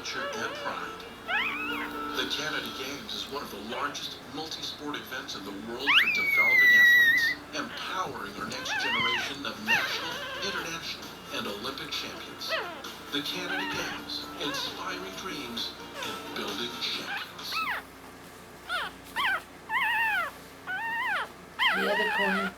culture, and pride. The Canada Games is one of the largest multi-sport events in the world for developing athletes, empowering our next generation of national, international, and Olympic champions. The Canada Games, inspiring dreams and building champions. The other corner.